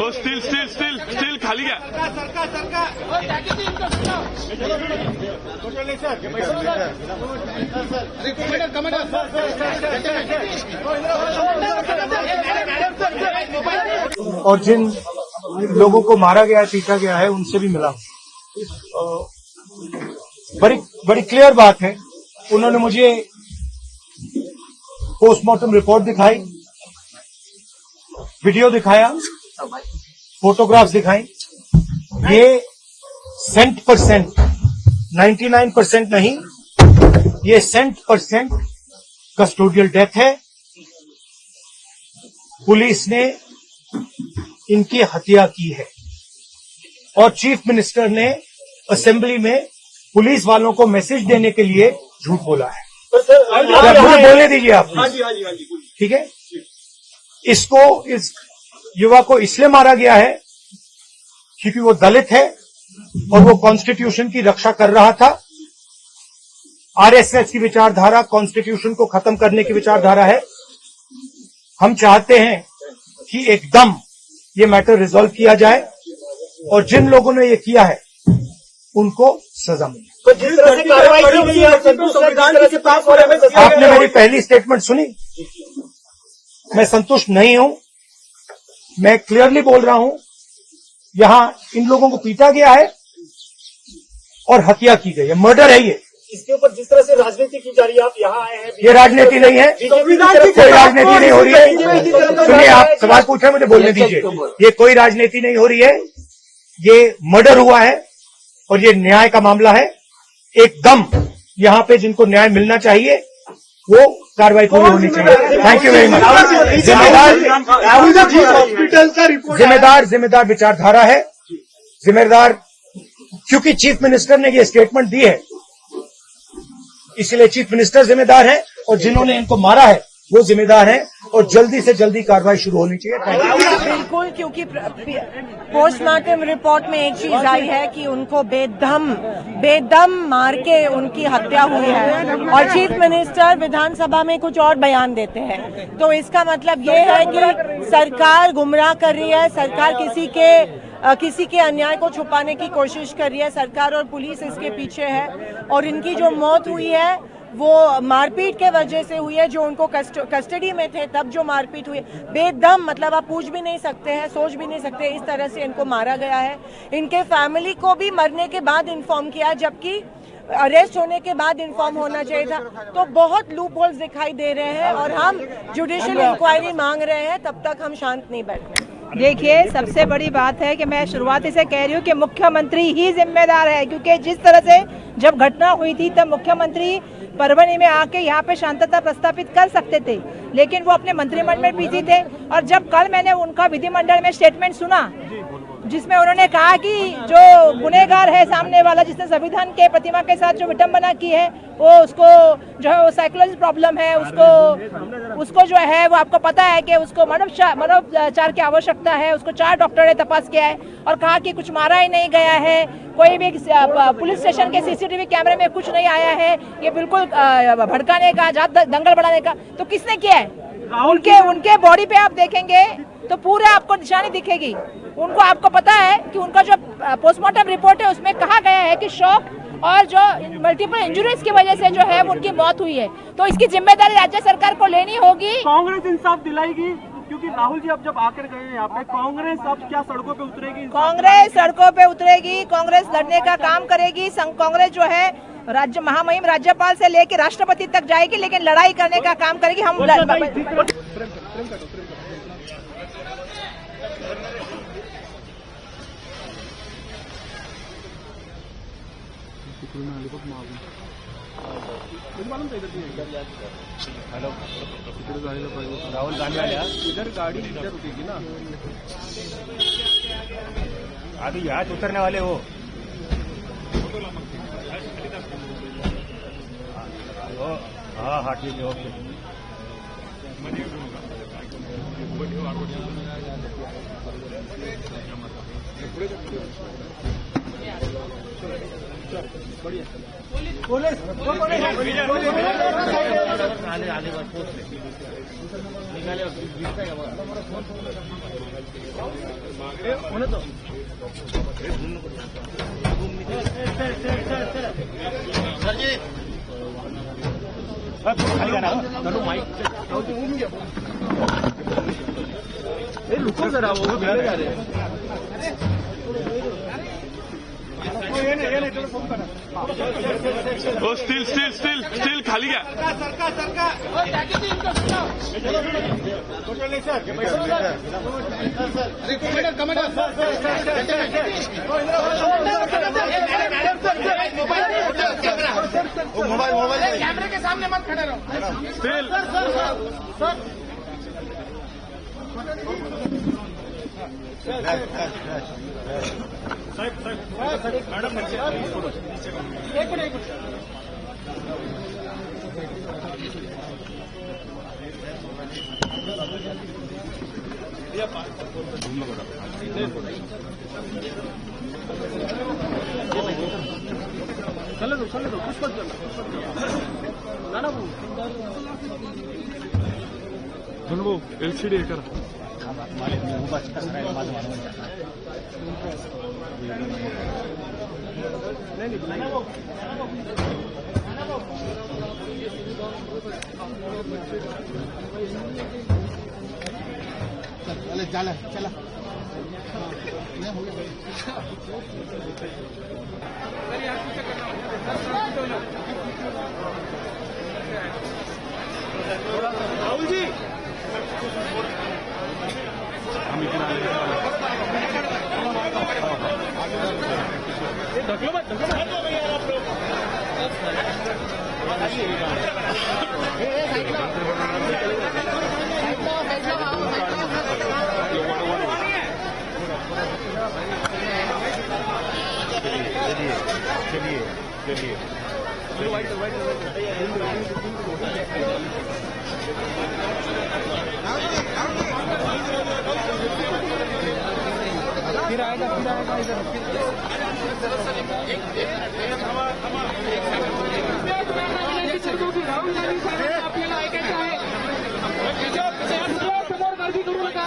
Steel खाली घ्या. और जिन लोगों को मारा गया है, पीटा गया है, उनसे भी मिला. बड़ी क्लियर बात है. उन्होंने मुझे पोस्टमार्टम रिपोर्ट दिखाई, वीडियो दिखाया, फोटोग्राफ्स दिखाई. ये 100%, 99% नहीं, ये 100% कस्टोडियल डेथ है. पुलिस ने इनकी हत्या की है और चीफ मिनिस्टर ने असेंबली में पुलिस वालों को मैसेज देने के लिए झूठ बोला है. मुझे बोलने दीजिए आप. ठीक है. इस युवा को इसलिए मारा गया है क्योंकि वो दलित है और वो कॉन्स्टिट्यूशन की रक्षा कर रहा था. आरएसएस की विचारधारा कॉन्स्टिट्यूशन को खत्म करने की विचारधारा है. हम चाहते हैं कि एकदम ये मैटर रिजॉल्व किया जाए और जिन लोगों ने ये किया है उनको सजा मिले. तो जिस तरह से कार्रवाई की गई है, संविधान के पास हो रहे हैं. आपने मेरी पहली स्टेटमेंट सुनी. मैं संतुष्ट नहीं हूं. मैं क्लियरली बोल रहा हूं, यहां इन लोगों को पीटा गया है और हत्या की गई है. मर्डर है ये. इसके ऊपर जिस तरह से राजनीति की जा रही है, आप यहाँ आए हैं. ये राजनीति नहीं है. कोई राजनीति नहीं हो रही है. सुनिए, आप सवाल पूछे, मुझे बोलने दीजिए. ये कोई राजनीति नहीं हो रही है. ये मर्डर हुआ है और ये न्याय का मामला है. एकदम यहाँ पे जिनको न्याय मिलना चाहिए वो कार्रवाई पूरी होनी चाहिए. Thank you very much. जिम्मेदार विचारधारा है. जिम्मेदार क्योंकि चीफ मिनिस्टर ने ये स्टेटमेंट दी है, इसलिए चीफ मिनिस्टर जिम्मेदार है और जिन्होंने इनको मारा है वो जिम्मेदार है और जल्दी से जल्दी कार्रवाई शुरू होनी चाहिए. बिल्कुल, क्योंकि पोस्टमार्टम रिपोर्ट में एक चीज आई है कि उनको बेदम मार के उनकी हत्या हुई है और चीफ मिनिस्टर विधानसभा में कुछ और बयान देते हैं. तो इसका मतलब ये है कि सरकार गुमराह कर रही है. सरकार किसी के अन्याय को छुपाने की कोशिश कर रही है. सरकार और पुलिस इसके पीछे है और इनकी जो मौत हुई है वो मारपीट के वजह से हुई है. जो उनको कस्टडी में थे तब जो मारपीट हुई, बेदम, मतलब आप पूछ भी नहीं सकते हैं, सोच भी नहीं सकते, इस तरह से इनको मारा गया है. इनके फैमिली को भी मरने के बाद इन्फॉर्म किया, जबकि अरेस्ट होने के बाद इन्फॉर्म होना चाहिए था. तो बहुत लूप होल्स दिखाई दे रहे हैं और हम जुडिशियल इंक्वायरी मांग रहे हैं. तब तक हम शांत नहीं बैठे. देखिए, सबसे बड़ी बात है कि मैं शुरुआती से कह रही हूँ कि मुख्यमंत्री ही जिम्मेदार है, क्योंकि जिस तरह से जब घटना हुई थी तब मुख्यमंत्री परभनी में आके यहाँ पे शांतता प्रस्तापित कर सकते थे, लेकिन वो अपने मंत्रिमंडल में बिजी थे. और जब कल मैंने उनका विधिमंडल में स्टेटमेंट सुना जिसमें उन्होंने कहा कि जो गुनहगार है सामने वाला, जिसने संविधान के प्रतिमा के साथ जो विडंबना की है, वो उसको जो है वो साइकोलॉजिकल प्रॉब्लम है, उसको जो है वो आपको पता है कि उसको मानवोपचार की आवश्यकता है. उसको 4 डॉक्टर ने तपास किया है और कहा कि कुछ मारा ही नहीं गया है, कोई भी पुलिस स्टेशन के सीसीटीवी कैमरे में कुछ नहीं आया है. ये बिल्कुल भड़काने का, दंगल बढ़ाने का. तो किसने किया है? उनके बॉडी पे आप देखेंगे तो पूरे आपको निशानी दिखेगी. उनको, आपको पता है कि उनका जो पोस्टमार्टम रिपोर्ट है उसमें कहा गया है कि शॉक और जो मल्टीपल इंजुरीज की वजह से जो है उनकी मौत हुई है. तो इसकी जिम्मेदारी राज्य सरकार को लेनी होगी. कांग्रेस इंसाफ दिलाएगी, क्योंकि राहुल जी अब जब आकर गए यहाँ पे, कांग्रेस अब क्या सड़कों पे उतरेगी? कांग्रेस सड़कों पे उतरेगी. कांग्रेस लड़ने का काम करेगी. कांग्रेस जो है राज्य महामहिम राज्यपाल से लेके राष्ट्रपति तक जाएगी, लेकिन लड़ाई करने का काम करेगी. हम राहुल गांधी इधर गाड़ी इधर रुकेगी ना. अभी यहाँ से उतरने वाले हो. हाँ ठीक है, ओके. खाली करा चलो माइक रुको जरा वो जा रहे हैं ओ स्टील खाली घ्या मोबाइल कैमरे के सामने मत खड़े रहो। स्टील चले दो कुछ मत ना भाऊ LCD हे करा चला चला राहुल जी ढकलो मत चलिए फिर आएगा राहुल गांधी साहेब आपल्याला ऐकायचं आहे समोर गर्दी करू नका